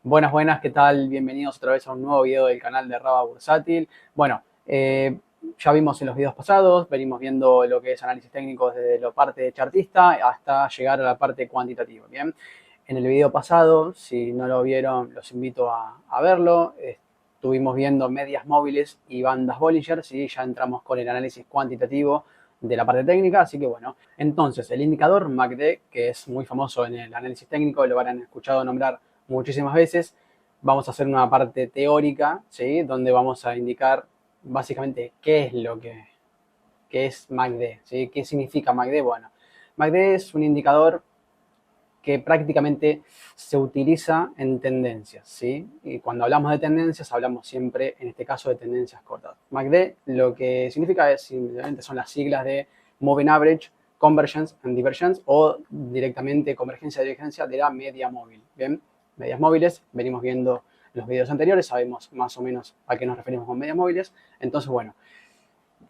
Buenas, buenas, ¿qué tal? Bienvenidos otra vez a un nuevo video del canal de Raba Bursátil. Bueno, ya vimos en los videos pasados, venimos viendo lo que es análisis técnico desde la parte chartista hasta llegar a la parte cuantitativa, ¿bien? En el video pasado, si no lo vieron, los invito a verlo. Estuvimos viendo medias móviles y bandas Bollinger, ¿sí? Ya entramos con el análisis cuantitativo de la parte técnica, así que bueno. Entonces, el indicador MACD, que es muy famoso en el análisis técnico, lo habrán escuchado nombrar muchísimas veces. Vamos a hacer una parte teórica, ¿sí? Donde vamos a indicar básicamente qué es lo que es MACD, ¿sí? ¿Qué significa MACD? Bueno, MACD es un indicador que prácticamente se utiliza en tendencias, ¿sí? Y cuando hablamos de tendencias, hablamos siempre, en este caso, de tendencias cortas. MACD lo que significa es simplemente son las siglas de Moving Average, Convergence and Divergence, o directamente convergencia y divergencia de la media móvil, ¿bien? Medias móviles, venimos viendo los videos anteriores, sabemos más o menos a qué nos referimos con medias móviles. Entonces, bueno,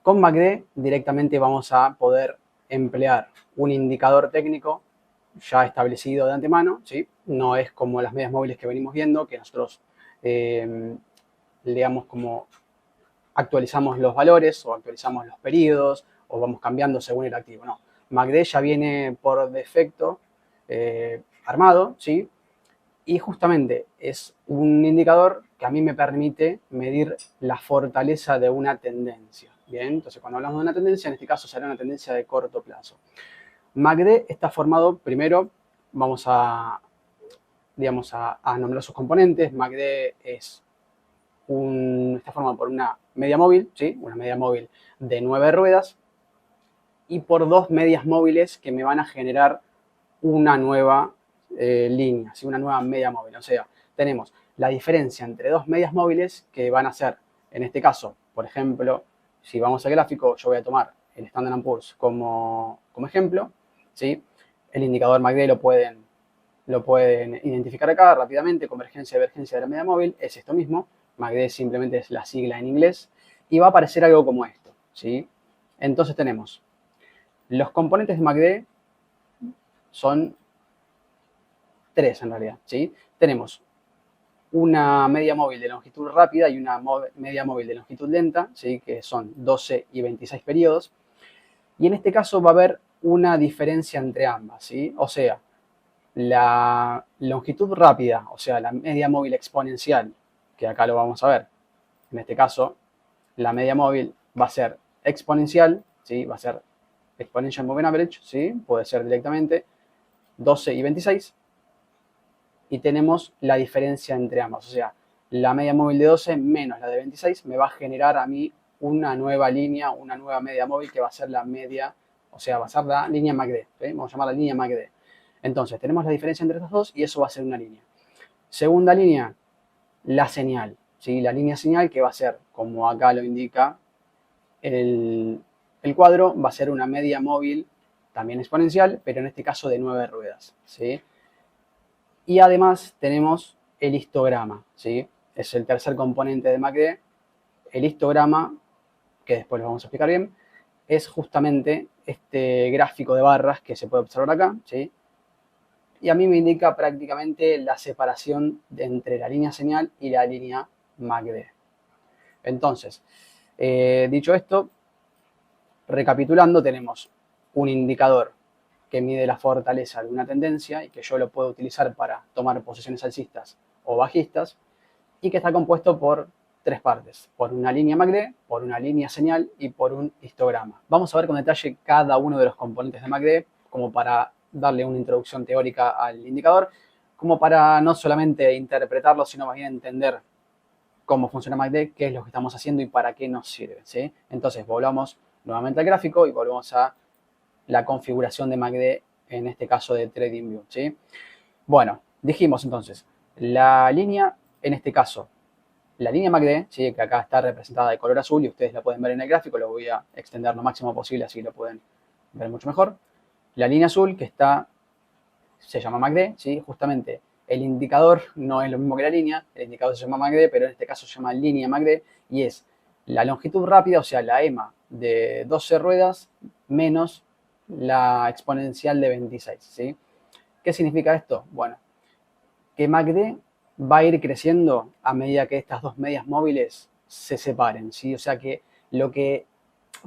con MACD directamente vamos a poder emplear un indicador técnico ya establecido de antemano, ¿sí? No es como las medias móviles que venimos viendo, que nosotros, digamos, como actualizamos los valores o actualizamos los periodos o vamos cambiando según el activo. No, MACD ya viene por defecto armado, ¿sí? Y justamente es un indicador que a mí me permite medir la fortaleza de una tendencia. Bien, entonces cuando hablamos de una tendencia, en este caso será una tendencia de corto plazo. MACD está formado, primero, vamos a, digamos, a nombrar sus componentes. MACD está formado por una media móvil, ¿sí? Una media móvil de 9 ruedas y por dos medias móviles que me van a generar una nueva línea, ¿sí? Una nueva media móvil. O sea, tenemos la diferencia entre dos medias móviles que van a ser, en este caso, por ejemplo, si vamos al gráfico, yo voy a tomar el Standard & Poor's como ejemplo, ¿sí? El indicador MACD lo pueden identificar acá rápidamente, convergencia y divergencia de la media móvil, es esto mismo, MACD simplemente es la sigla en inglés, y va a aparecer algo como esto, ¿sí? Entonces tenemos los componentes de MACD son tres en realidad, ¿sí? Tenemos una media móvil de longitud rápida y una media móvil de longitud lenta, ¿sí? Que son 12 y 26 periodos. Y en este caso va a haber una diferencia entre ambas, ¿sí? O sea, la longitud rápida, o sea, la media móvil exponencial, que acá lo vamos a ver, en este caso, la media móvil va a ser exponencial, ¿sí? Va a ser exponential moving average, ¿sí? Puede ser directamente 12 y 26. Y tenemos la diferencia entre ambas, o sea, la media móvil de 12 menos la de 26 me va a generar a mí una nueva línea, una nueva media móvil que va a ser la media, o sea, va a ser la línea MACD, ¿sí? Vamos a llamarla línea MACD. Entonces, tenemos la diferencia entre estas dos y eso va a ser una línea. Segunda línea, la señal, ¿sí? La línea señal que va a ser, como acá lo indica el cuadro, va a ser una media móvil también exponencial, pero en este caso de 9 ruedas, ¿sí? Y además tenemos el histograma, ¿sí? Es el tercer componente de MACD. El histograma, que después lo vamos a explicar bien, es justamente este gráfico de barras que se puede observar acá, ¿sí? Y a mí me indica prácticamente la separación entre la línea señal y la línea MACD. Entonces, dicho esto, recapitulando, tenemos un indicador que mide la fortaleza de una tendencia y que yo lo puedo utilizar para tomar posiciones alcistas o bajistas y que está compuesto por tres partes, por una línea MACD, por una línea señal y por un histograma. Vamos a ver con detalle cada uno de los componentes de MACD como para darle una introducción teórica al indicador, como para no solamente interpretarlo, sino más bien entender cómo funciona MACD, qué es lo que estamos haciendo y para qué nos sirve, ¿sí? Entonces, volvamos nuevamente al gráfico y volvemos a la configuración de MACD, en este caso de TradingView, ¿sí? Bueno, dijimos entonces, la línea, en este caso, la línea MACD, ¿sí? Que acá está representada de color azul y ustedes la pueden ver en el gráfico, lo voy a extender lo máximo posible, así lo pueden ver mucho mejor. La línea azul que está, se llama MACD, ¿sí? Justamente el indicador no es lo mismo que la línea, el indicador se llama MACD, pero en este caso se llama línea MACD y es la longitud rápida, o sea, la EMA de 12 ruedas menos la exponencial de 26, ¿sí? ¿Qué significa esto? Bueno, que MACD va a ir creciendo a medida que estas dos medias móviles se separen, ¿sí? O sea que lo que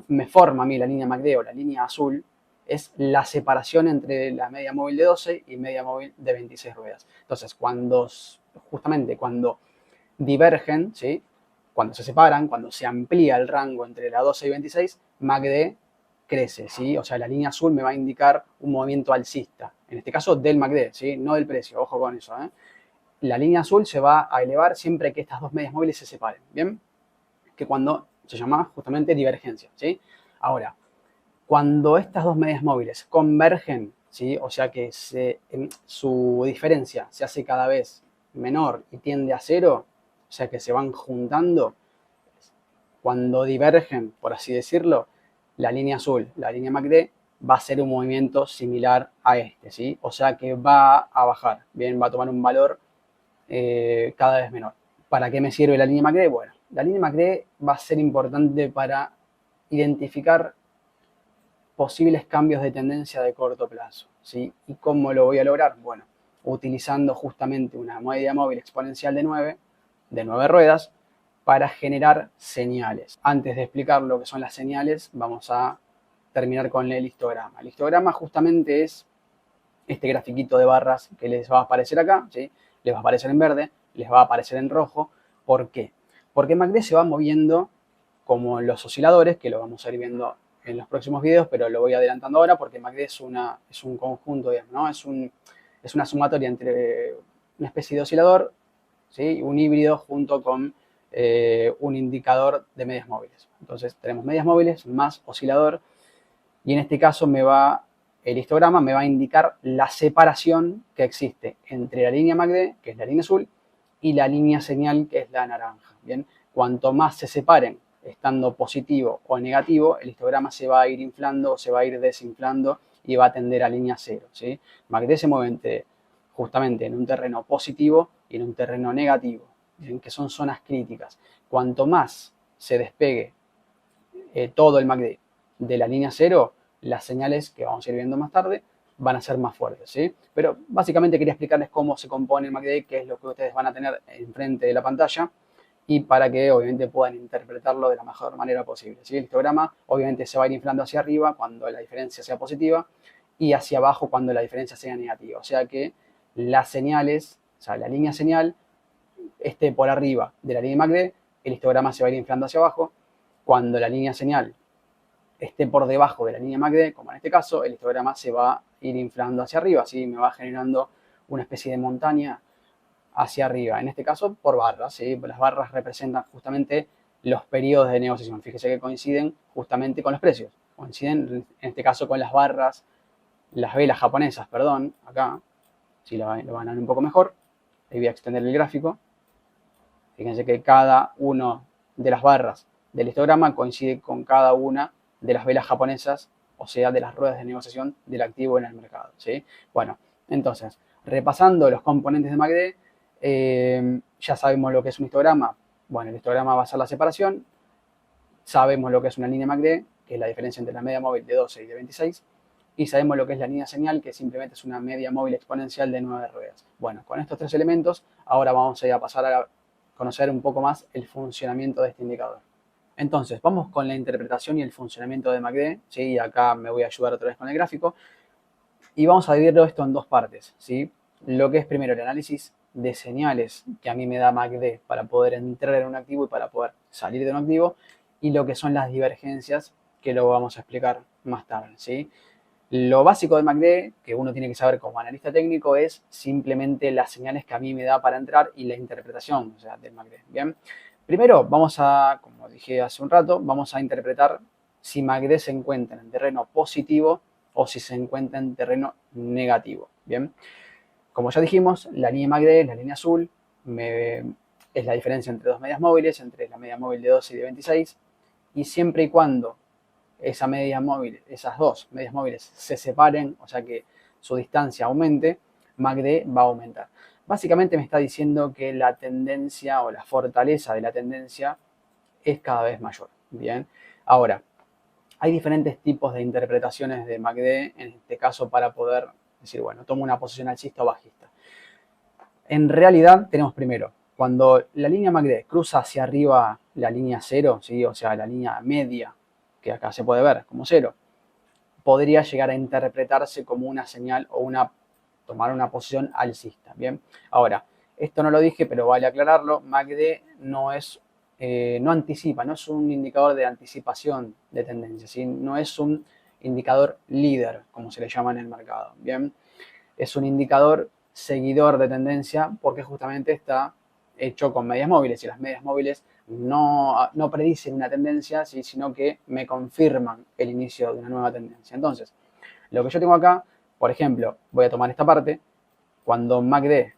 me forma a mí la línea MACD o la línea azul es la separación entre la media móvil de 12 y media móvil de 26 ruedas. Entonces, justamente cuando divergen, ¿sí? Cuando se separan, cuando se amplía el rango entre la 12 y 26, MACD crece, ¿sí? O sea, la línea azul me va a indicar un movimiento alcista, en este caso del MACD, ¿sí? No del precio, ojo con eso, ¿eh? La línea azul se va a elevar siempre que estas dos medias móviles se separen, ¿bien? Que cuando se llama justamente divergencia, ¿sí? Ahora, cuando estas dos medias móviles convergen, ¿sí? O sea que su diferencia se hace cada vez menor y tiende a cero, o sea que se van juntando, cuando divergen, por así decirlo, la línea azul, la línea MACD, va a ser un movimiento similar a este, ¿sí? O sea que va a bajar, bien, va a tomar un valor cada vez menor. ¿Para qué me sirve la línea MACD? Bueno, la línea MACD va a ser importante para identificar posibles cambios de tendencia de corto plazo, ¿sí? ¿Y cómo lo voy a lograr? Bueno, utilizando justamente una media móvil exponencial de 9 ruedas, para generar señales. Antes de explicar lo que son las señales, vamos a terminar con el histograma. El histograma justamente es este grafiquito de barras que les va a aparecer acá, ¿sí? Les va a aparecer en verde, les va a aparecer en rojo. ¿Por qué? Porque MACD se va moviendo como los osciladores, que lo vamos a ir viendo en los próximos videos, pero lo voy adelantando ahora porque MACD es un conjunto, digamos, ¿no? Es una sumatoria entre una especie de oscilador, ¿sí? Un híbrido junto con un indicador de medias móviles. Entonces tenemos medias móviles más oscilador, y en este caso el histograma me va a indicar la separación que existe entre la línea MACD, que es la línea azul, y la línea señal, que es la naranja. Bien, cuanto más se separen estando positivo o negativo, el histograma se va a ir inflando o se va a ir desinflando y va a tender a línea cero, ¿sí? MACD se mueve justamente en un terreno positivo y en un terreno negativo, ¿bien? Que son zonas críticas. Cuanto más se despegue todo el MACD de la línea cero, las señales que vamos a ir viendo más tarde van a ser más fuertes, ¿sí? Pero básicamente quería explicarles cómo se compone el MACD, qué es lo que ustedes van a tener enfrente de la pantalla, y para que obviamente puedan interpretarlo de la mejor manera posible, ¿sí? El histograma obviamente se va a ir inflando hacia arriba cuando la diferencia sea positiva y hacia abajo cuando la diferencia sea negativa. O sea que las señales, o sea, la línea señal esté por arriba de la línea MACD, el histograma se va a ir inflando hacia abajo. Cuando la línea señal esté por debajo de la línea MACD, como en este caso, el histograma se va a ir inflando hacia arriba, así me va generando una especie de montaña hacia arriba, en este caso por barras, ¿sí? Las barras representan justamente los periodos de negociación. Fíjese que coinciden justamente con los precios, coinciden en este caso con las barras, las velas japonesas, perdón, acá, si lo van a ver un poco mejor, ahí voy a extender el gráfico. Fíjense que cada una de las barras del histograma coincide con cada una de las velas japonesas, o sea, de las ruedas de negociación del activo en el mercado, ¿sí? Bueno, entonces, repasando los componentes de MACD, ya sabemos lo que es un histograma. Bueno, el histograma va a ser la separación. Sabemos lo que es una línea MACD, que es la diferencia entre la media móvil de 12 y de 26. Y sabemos lo que es la línea señal, que simplemente es una media móvil exponencial de 9 ruedas. Bueno, con estos tres elementos, ahora vamos a ir a pasar a conocer un poco más el funcionamiento de este indicador. Entonces, vamos con la interpretación y el funcionamiento de MACD, ¿sí? Y acá me voy a ayudar otra vez con el gráfico. Y vamos a dividirlo esto en dos partes, ¿sí? Lo que es primero el análisis de señales que a mí me da MACD para poder entrar en un activo y para poder salir de un activo, y lo que son las divergencias, que lo vamos a explicar más tarde, ¿sí? Lo básico de MACD, que uno tiene que saber como analista técnico, es simplemente las señales que a mí me da para entrar y la interpretación, o sea, del MACD, ¿bien? Primero vamos a, como dije hace un rato, vamos a interpretar si MACD se encuentra en terreno positivo o si se encuentra en terreno negativo, ¿bien? Como ya dijimos, la línea MACD, la línea azul, es la diferencia entre dos medias móviles, entre la media móvil de 12 y de 26, y siempre y cuando esas dos medias móviles se separen, o sea que su distancia aumente, MACD va a aumentar. Básicamente me está diciendo que la tendencia o la fortaleza de la tendencia es cada vez mayor. Bien, ahora, Hay diferentes tipos de interpretaciones de MACD, en este caso para poder decir, bueno, tomo una posición alcista o bajista. En realidad tenemos primero, cuando la línea MACD cruza hacia arriba la línea 0, ¿sí? O sea, la línea media, que acá se puede ver como 0, podría llegar a interpretarse como una señal o tomar una posición alcista. Bien, ahora, esto no lo dije, pero vale aclararlo, MACD no anticipa, no es un indicador de anticipación de tendencia, ¿sí? No es un indicador líder, como se le llama en el mercado. Bien, es un indicador seguidor de tendencia porque justamente está hecho con medias móviles y las medias móviles no predicen una tendencia, ¿sí? Sino que me confirman el inicio de una nueva tendencia. Entonces, lo que yo tengo acá, por ejemplo, voy a tomar esta parte, cuando MACD,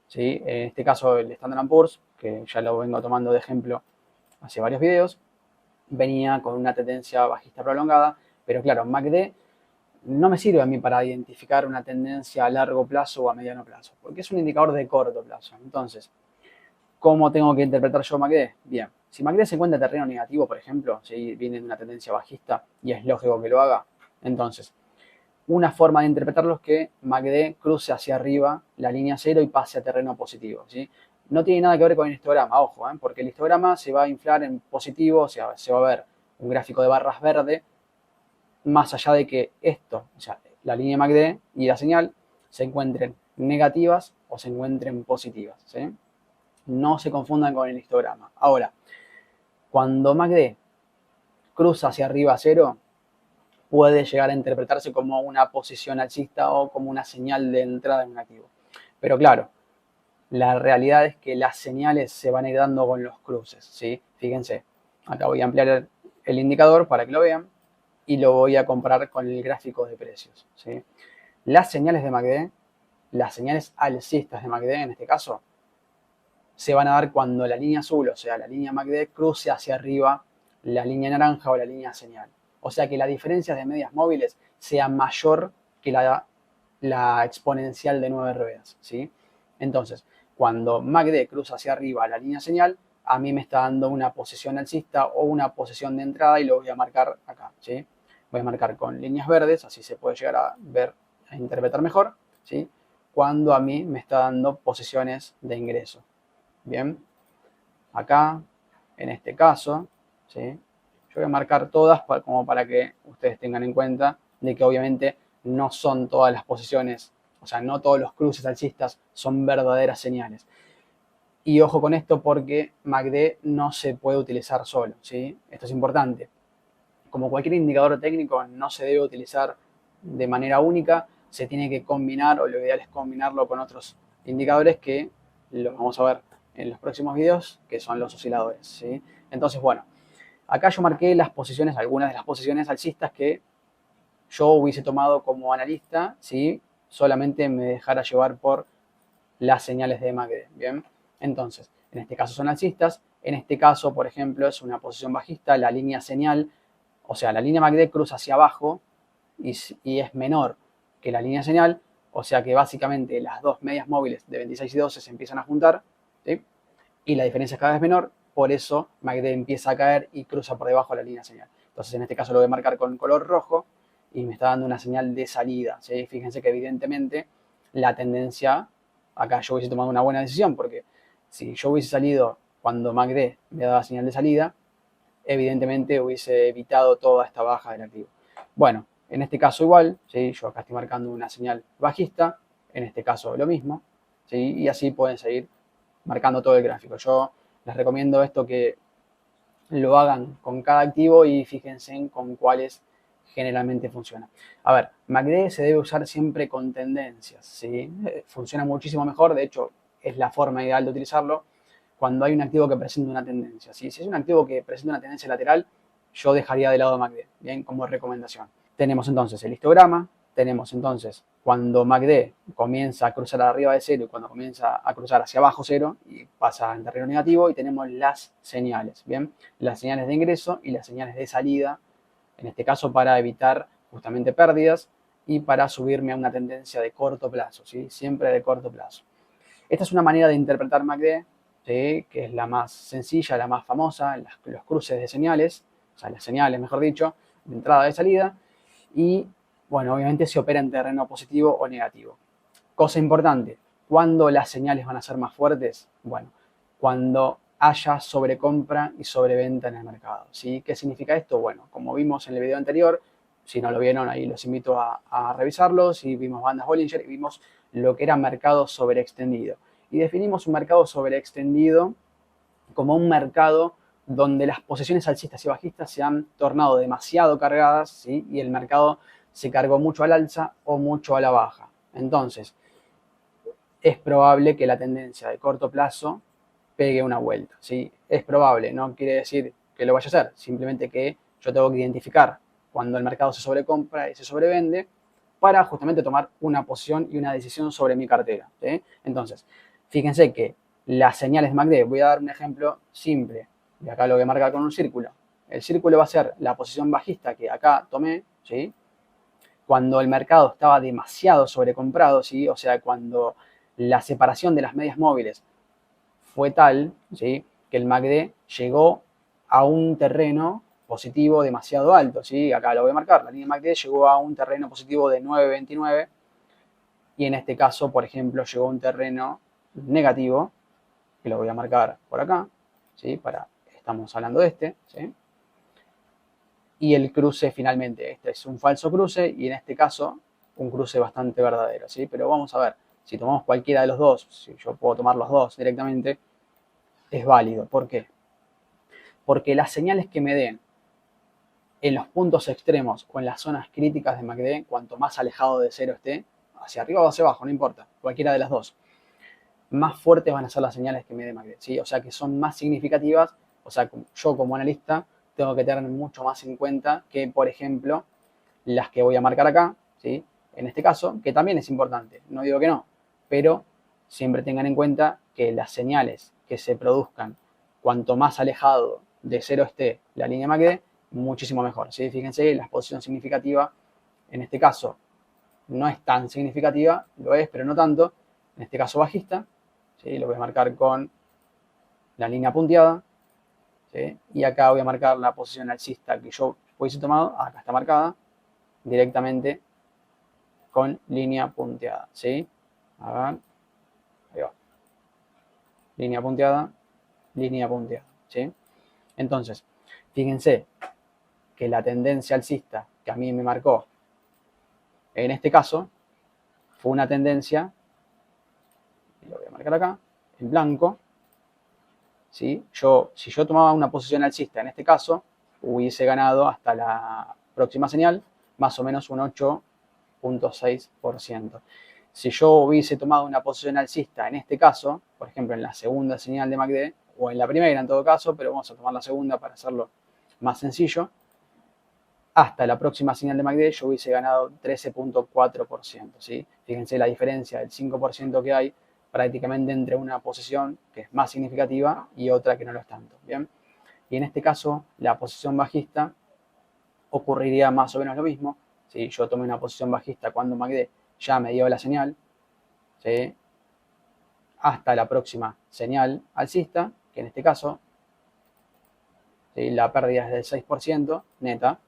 ¿sí? En este caso el Standard & Poor's, que ya lo vengo tomando de ejemplo hace varios videos, venía con una tendencia bajista prolongada, pero claro, MACD no me sirve a mí para identificar una tendencia a largo plazo o a mediano plazo, porque es un indicador de corto plazo. Entonces, ¿cómo tengo que interpretar yo MACD? Bien, si MACD se encuentra en terreno negativo, por ejemplo, si viene de una tendencia bajista y es lógico que lo haga, entonces, una forma de interpretarlo es que MACD cruce hacia arriba la línea 0 y pase a terreno positivo, ¿sí? No tiene nada que ver con el histograma, ojo, porque el histograma se va a inflar en positivo, o sea, se va a ver un gráfico de barras verde, más allá de que esto, o sea, la línea MACD y la señal se encuentren negativas o se encuentren positivas, ¿sí? No se confundan con el histograma. Ahora, cuando MACD cruza hacia arriba a 0, puede llegar a interpretarse como una posición alcista o como una señal de entrada en un activo. Pero claro, la realidad es que las señales se van a ir dando con los cruces, ¿sí? Fíjense, acá voy a ampliar el indicador para que lo vean y lo voy a comparar con el gráfico de precios, ¿sí? Las señales de MACD, las señales alcistas de MACD en este caso, se van a dar cuando la línea azul, o sea, la línea MACD, cruce hacia arriba la línea naranja o la línea señal. O sea, que la diferencia de medias móviles sea mayor que la exponencial de 9 ruedas, ¿sí? Entonces, cuando MACD cruza hacia arriba la línea señal, a mí me está dando una posición alcista o una posición de entrada y lo voy a marcar acá, ¿sí? Voy a marcar con líneas verdes, así se puede llegar a ver, a interpretar mejor, ¿sí? Cuando a mí me está dando posiciones de ingreso. Bien, acá, en este caso, ¿sí? Yo voy a marcar todas como para que ustedes tengan en cuenta de que obviamente no son todas las posiciones, o sea, no todos los cruces alcistas son verdaderas señales. Y ojo con esto porque MACD no se puede utilizar solo, ¿sí? Esto es importante. Como cualquier indicador técnico, no se debe utilizar de manera única, se tiene que combinar, o lo ideal es combinarlo con otros indicadores que lo vamos a ver en los próximos videos, que son los osciladores, ¿sí? Entonces, bueno, acá yo marqué las posiciones, algunas de las posiciones alcistas que yo hubiese tomado como analista si solamente me dejara llevar por las señales de MACD, ¿bien? Entonces, en este caso son alcistas, en este caso, por ejemplo, es una posición bajista, la línea señal, o sea, la línea MACD cruza hacia abajo y es menor que la línea señal, o sea que básicamente las dos medias móviles de 26 y 12 se empiezan a juntar, ¿sí? Y la diferencia es cada vez menor, por eso MACD empieza a caer y cruza por debajo de la línea señal. Entonces en este caso lo voy a marcar con color rojo y me está dando una señal de salida, ¿sí? Fíjense que evidentemente la tendencia, acá yo hubiese tomado una buena decisión, porque si yo hubiese salido cuando MACD me daba señal de salida, evidentemente hubiese evitado toda esta baja del activo. Bueno, en este caso igual, ¿sí? Yo acá estoy marcando una señal bajista, en este caso lo mismo, ¿sí? Y así pueden seguir marcando todo el gráfico. Yo les recomiendo esto que lo hagan con cada activo y fíjense en con cuáles generalmente funciona. A ver, MACD se debe usar siempre con tendencias, ¿sí? Funciona muchísimo mejor, de hecho es la forma ideal de utilizarlo cuando hay un activo que presenta una tendencia, ¿sí? Si es un activo que presenta una tendencia lateral, yo dejaría de lado MACD, bien, como recomendación. Tenemos entonces el histograma, tenemos entonces cuando MACD comienza a cruzar arriba de 0 y cuando comienza a cruzar hacia abajo 0 y pasa en terreno negativo, y tenemos las señales, ¿bien? Las señales de ingreso y las señales de salida, en este caso para evitar justamente pérdidas y para subirme a una tendencia de corto plazo, ¿sí? Siempre de corto plazo. Esta es una manera de interpretar MACD, ¿sí? Que es la más sencilla, la más famosa, los cruces de señales, o sea, las señales, mejor dicho, de entrada y salida, y bueno, obviamente se opera en terreno positivo o negativo. Cosa importante, ¿cuándo las señales van a ser más fuertes? Bueno, cuando haya sobrecompra y sobreventa en el mercado, ¿sí? ¿Qué significa esto? Bueno, como vimos en el video anterior, si no lo vieron, ahí los invito a revisarlo, si vimos bandas Bollinger y vimos lo que era mercado sobreextendido. Y definimos un mercado sobreextendido como un mercado donde las posiciones alcistas y bajistas se han tornado demasiado cargadas, ¿sí? Y el mercado se cargó mucho al alza o mucho a la baja. Entonces, es probable que la tendencia de corto plazo pegue una vuelta, ¿sí? Es probable, no quiere decir que lo vaya a hacer, simplemente que yo tengo que identificar cuando el mercado se sobrecompra y se sobrevende para justamente tomar una posición y una decisión sobre mi cartera, ¿sí? Entonces, fíjense que las señales de MACD, voy a dar un ejemplo simple, y acá lo voy a marcar con un círculo. El círculo va a ser la posición bajista que acá tomé, ¿sí? Cuando el mercado estaba demasiado sobrecomprado, ¿sí? O sea, cuando la separación de las medias móviles fue tal, ¿sí? Que el MACD llegó a un terreno positivo demasiado alto, ¿sí? Acá lo voy a marcar, la línea MACD llegó a un terreno positivo de 9.29 y en este caso, por ejemplo, llegó a un terreno negativo, que lo voy a marcar por acá, ¿sí? Estamos hablando de este, ¿sí? Y el cruce finalmente, este es un falso cruce y en este caso un cruce bastante verdadero, ¿sí? Pero vamos a ver, si tomamos cualquiera de los dos, si yo puedo tomar los dos directamente, es válido. ¿Por qué? Porque las señales que me den en los puntos extremos o en las zonas críticas de MACD, cuanto más alejado de cero esté, hacia arriba o hacia abajo, no importa, cualquiera de las dos, más fuertes van a ser las señales que me dé MACD, ¿sí? O sea que son más significativas, o sea, yo como analista tengo que tener mucho más en cuenta que, por ejemplo, las que voy a marcar acá, ¿sí? En este caso, que también es importante, no digo que no, pero siempre tengan en cuenta que las señales que se produzcan, cuanto más alejado de cero esté la línea MACD, muchísimo mejor, ¿sí? Fíjense, la exposición significativa, en este caso, no es tan significativa, lo es, pero no tanto, en este caso bajista, ¿sí? Lo voy a marcar con la línea punteada, ¿sí? Y acá voy a marcar la posición alcista que yo hubiese tomado, acá está marcada, directamente con línea punteada, ¿sí? A ver, ahí va. Línea punteada, ¿sí? Entonces, fíjense que la tendencia alcista que a mí me marcó en este caso fue una tendencia, y lo voy a marcar acá, en blanco, ¿sí? Si yo tomaba una posición alcista en este caso, hubiese ganado hasta la próxima señal más o menos un 8.6%. Si yo hubiese tomado una posición alcista en este caso, por ejemplo en la segunda señal de MACD, o en la primera en todo caso, pero vamos a tomar la segunda para hacerlo más sencillo, hasta la próxima señal de MACD yo hubiese ganado 13.4%, ¿sí? Fíjense la diferencia del 5% que hay prácticamente entre una posición que es más significativa y otra que no lo es tanto, ¿bien? Y en este caso, la posición bajista ocurriría más o menos lo mismo, ¿sí? Yo tomé una posición bajista cuando MACD ya me dio la señal, ¿sí? Hasta la próxima señal alcista, que en este caso, ¿sí? La pérdida es del 6% neta.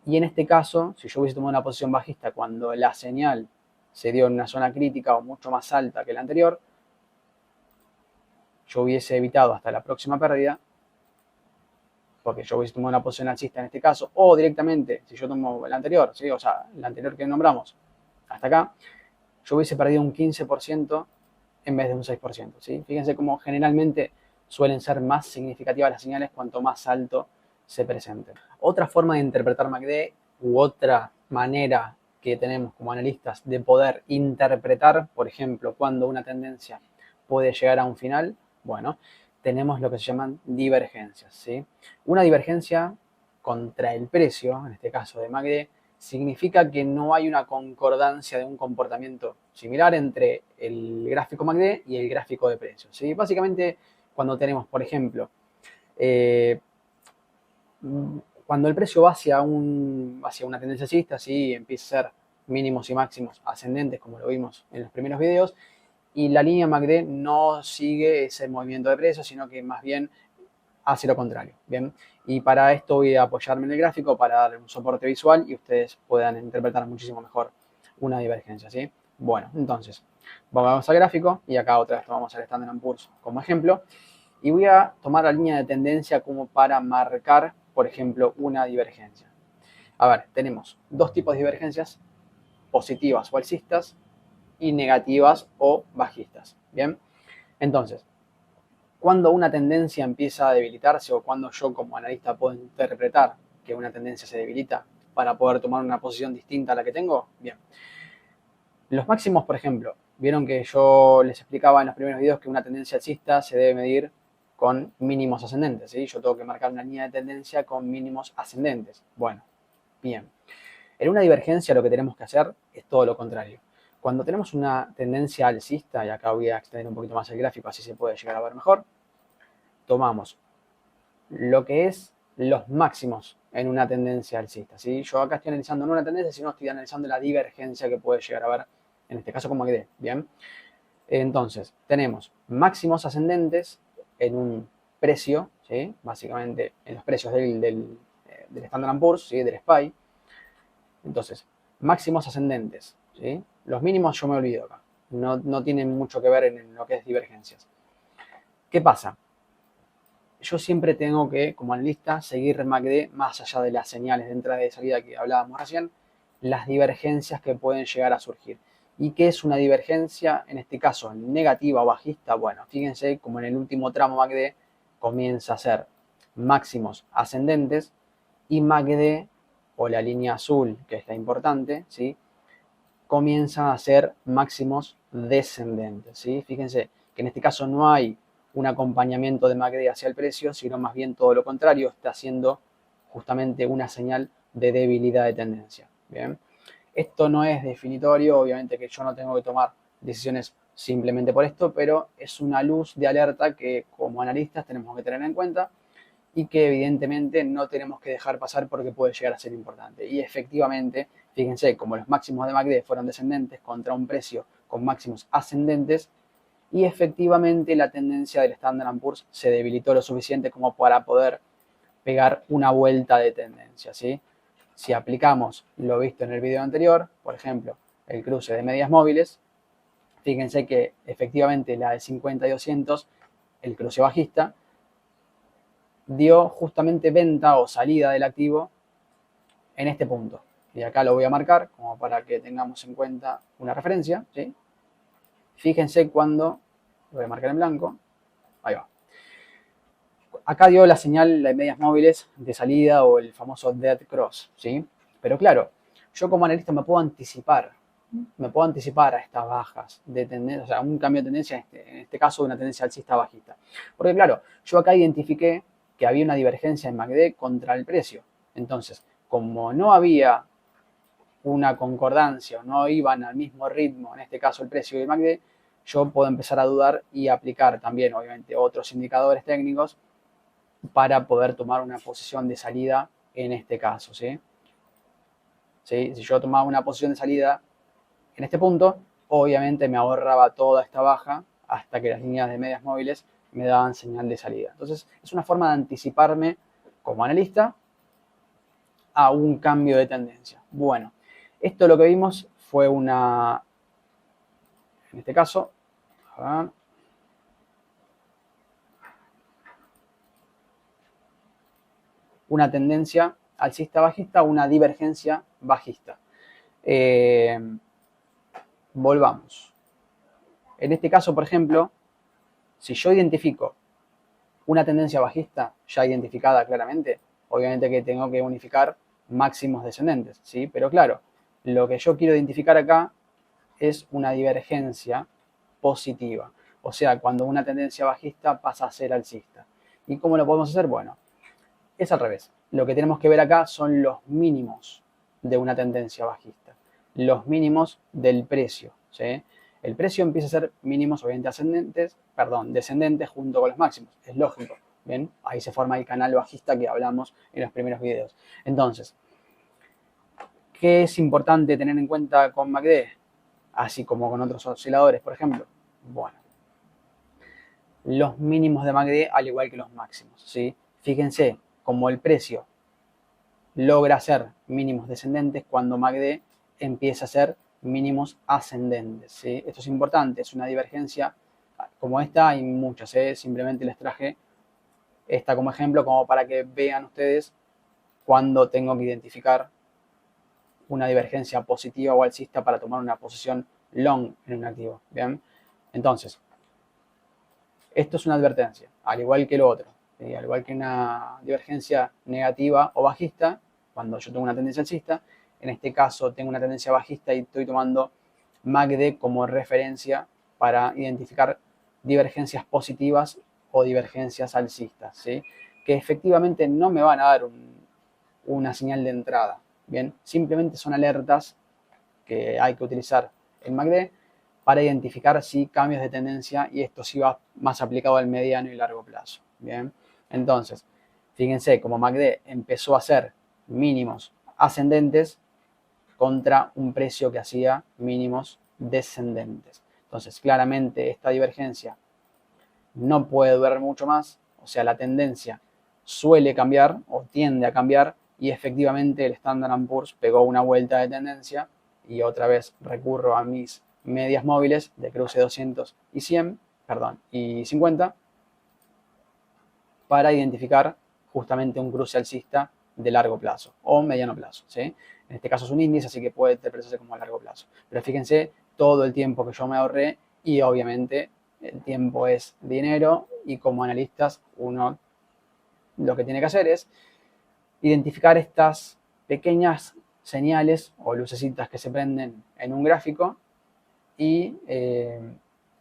Y en este caso, si yo hubiese tomado una posición bajista cuando la señal se dio en una zona crítica o mucho más alta que la anterior, yo hubiese evitado hasta la próxima pérdida, porque yo hubiese tomado una posición alcista en este caso, o directamente, si yo tomo la anterior, ¿sí? O sea, la anterior que nombramos, hasta acá, yo hubiese perdido un 15% en vez de un 6%, ¿sí? Fíjense cómo generalmente suelen ser más significativas las señales cuanto más alto se presenten. Otra forma de interpretar MACD u otra manera que tenemos como analistas de poder interpretar, por ejemplo, cuando una tendencia puede llegar a un final, bueno, tenemos lo que se llaman divergencias, ¿sí? Una divergencia contra el precio, en este caso de MACD, significa que no hay una concordancia de un comportamiento similar entre el gráfico MACD y el gráfico de precios, ¿sí? Básicamente, cuando tenemos, por ejemplo, cuando el precio va hacia una tendencia alcista, ¿sí? Empieza a ser mínimos y máximos ascendentes, como lo vimos en los primeros videos, y la línea MACD no sigue ese movimiento de precios, sino que más bien hace lo contrario, ¿bien? Y para esto voy a apoyarme en el gráfico para dar un soporte visual y ustedes puedan interpretar muchísimo mejor una divergencia, ¿sí? Bueno, entonces, vamos al gráfico y acá otra vez tomamos el Standard & Poor's como ejemplo y voy a tomar la línea de tendencia como para marcar, por ejemplo, una divergencia. A ver, tenemos dos tipos de divergencias, positivas o alcistas y negativas o bajistas, ¿bien? Entonces, cuando una tendencia empieza a debilitarse o cuando yo como analista puedo interpretar que una tendencia se debilita para poder tomar una posición distinta a la que tengo, bien. Los máximos, por ejemplo, vieron que yo les explicaba en los primeros videos que una tendencia alcista se debe medir con mínimos ascendentes, ¿sí? Yo tengo que marcar una línea de tendencia con mínimos ascendentes. Bueno, bien. En una divergencia lo que tenemos que hacer es todo lo contrario. Cuando tenemos una tendencia alcista, y acá voy a extender un poquito más el gráfico, así se puede llegar a ver mejor, tomamos lo que es los máximos en una tendencia alcista, ¿sí? Yo acá estoy analizando no una tendencia, sino estoy analizando la divergencia que puede llegar a haber, en este caso como MACD, ¿bien? Entonces, tenemos máximos ascendentes en un precio, ¿sí? Básicamente en los precios del Standard & Poor's, ¿sí? Del SPY. Entonces, máximos ascendentes, ¿sí? Los mínimos yo me olvido acá. No tienen mucho que ver en lo que es divergencias. ¿Qué pasa? Yo siempre tengo que, como analista, seguir MACD más allá de las señales de entrada y de salida que hablábamos recién, las divergencias que pueden llegar a surgir. ¿Y qué es una divergencia? En este caso, negativa o bajista. Bueno, fíjense como en el último tramo MACD comienza a ser máximos ascendentes y MACD, o la línea azul, que es la importante, ¿sí? Comienza a ser máximos descendentes, ¿sí? Fíjense que en este caso no hay un acompañamiento de MACD hacia el precio, sino más bien todo lo contrario, está haciendo justamente una señal de debilidad de tendencia. Bien, esto no es definitorio, obviamente que yo no tengo que tomar decisiones simplemente por esto, pero es una luz de alerta que como analistas tenemos que tener en cuenta y que evidentemente no tenemos que dejar pasar porque puede llegar a ser importante. Y efectivamente, fíjense, como los máximos de MACD fueron descendentes contra un precio con máximos ascendentes, y efectivamente la tendencia del Standard & Poor's se debilitó lo suficiente como para poder pegar una vuelta de tendencia, ¿sí? Si aplicamos lo visto en el video anterior, por ejemplo, el cruce de medias móviles, fíjense que efectivamente la de 50 y 200, el cruce bajista, dio justamente venta o salida del activo en este punto. Y acá lo voy a marcar como para que tengamos en cuenta una referencia, ¿sí? Fíjense cuando, lo voy a marcar en blanco, ahí va. Acá dio la señal de medias móviles de salida o el famoso dead cross, ¿sí? Pero claro, yo como analista me puedo anticipar a estas bajas de tendencia, o sea, un cambio de tendencia, en este caso una tendencia alcista bajista. Porque claro, yo acá identifiqué que había una divergencia en MACD contra el precio. Entonces, como no había una concordancia o no iban al mismo ritmo, en este caso el precio y el MACD, yo puedo empezar a dudar y aplicar también, obviamente, otros indicadores técnicos para poder tomar una posición de salida en este caso, ¿sí? ¿Sí? Si yo tomaba una posición de salida en este punto, obviamente me ahorraba toda esta baja hasta que las líneas de medias móviles me daban señal de salida. Entonces, es una forma de anticiparme como analista a un cambio de tendencia. Bueno, esto lo que vimos fue una, en este caso, una tendencia alcista bajista, una divergencia bajista. Volvamos. En este caso, por ejemplo, si yo identifico una tendencia bajista ya identificada claramente, obviamente que tengo que unificar máximos descendentes, ¿sí? Pero claro, lo que yo quiero identificar acá es una divergencia positiva. O sea, cuando una tendencia bajista pasa a ser alcista. ¿Y cómo lo podemos hacer? Bueno, es al revés. Lo que tenemos que ver acá son los mínimos de una tendencia bajista. Los mínimos del precio, ¿sí? El precio empieza a ser mínimos obviamente descendentes junto con los máximos. Es lógico. Bien, ahí se forma el canal bajista que hablamos en los primeros videos. Entonces, ¿qué es importante tener en cuenta con MACD? Así como con otros osciladores, por ejemplo. Bueno, los mínimos de MACD al igual que los máximos, ¿sí? Fíjense, como el precio logra hacer mínimos descendentes cuando MACD empieza a hacer mínimos ascendentes, ¿sí? Esto es importante, es una divergencia como esta, hay muchas, ¿eh? Simplemente les traje esta como ejemplo, como para que vean ustedes cuando tengo que identificar una divergencia positiva o alcista para tomar una posición long en un activo, ¿bien? Entonces, esto es una advertencia, al igual que lo otro, ¿sí? Al igual que una divergencia negativa o bajista, cuando yo tengo una tendencia alcista, en este caso tengo una tendencia bajista y estoy tomando MACD como referencia para identificar divergencias positivas o divergencias alcistas, ¿sí? Que efectivamente no me van a dar una señal de entrada, ¿bien? Simplemente son alertas que hay que utilizar en MACD para identificar si cambios de tendencia, y esto sí va más aplicado al mediano y largo plazo. Bien, entonces, fíjense como MACD empezó a hacer mínimos ascendentes contra un precio que hacía mínimos descendentes. Entonces, claramente esta divergencia no puede durar mucho más, o sea, la tendencia suele cambiar o tiende a cambiar y efectivamente el Standard & Poor's pegó una vuelta de tendencia y otra vez recurro a mis medias móviles de cruce 200 y 100, perdón, y 50 para identificar justamente un cruce alcista de largo plazo o mediano plazo, ¿sí? En este caso es un índice, así que puede interpretarse como a largo plazo. Pero fíjense todo el tiempo que yo me ahorré y obviamente el tiempo es dinero y como analistas uno lo que tiene que hacer es identificar estas pequeñas señales o lucecitas que se prenden en un gráfico y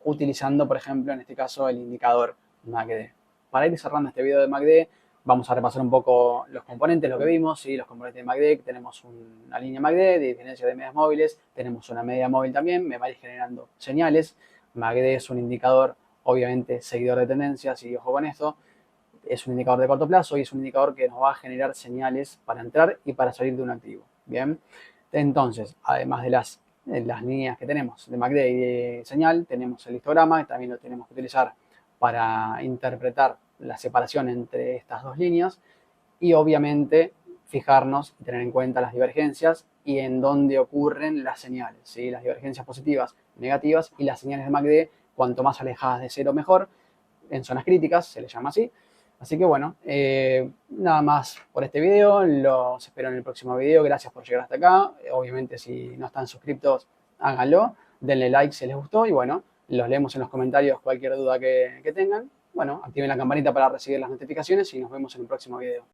utilizando, por ejemplo, en este caso, el indicador MACD. Para ir cerrando este video de MACD, vamos a repasar un poco los componentes, lo que vimos, ¿sí? Los componentes de MACD, tenemos una línea MACD de diferencia de medias móviles, tenemos una media móvil también, me va a ir generando señales. MACD es un indicador, obviamente, seguidor de tendencias, y ojo con esto, es un indicador de corto plazo y es un indicador que nos va a generar señales para entrar y para salir de un activo. Bien, entonces, además de las líneas que tenemos de MACD y de señal, tenemos el histograma, que también lo tenemos que utilizar para interpretar la separación entre estas dos líneas y obviamente fijarnos y tener en cuenta las divergencias y en dónde ocurren las señales, ¿sí? Las divergencias positivas, negativas y las señales de MACD, cuanto más alejadas de cero mejor, en zonas críticas, se les llama así. Así que bueno, nada más por este video, los espero en el próximo video, gracias por llegar hasta acá, obviamente si no están suscriptos, háganlo, denle like si les gustó y bueno, los leemos en los comentarios cualquier duda que tengan. Bueno, activen la campanita para recibir las notificaciones y nos vemos en el próximo video.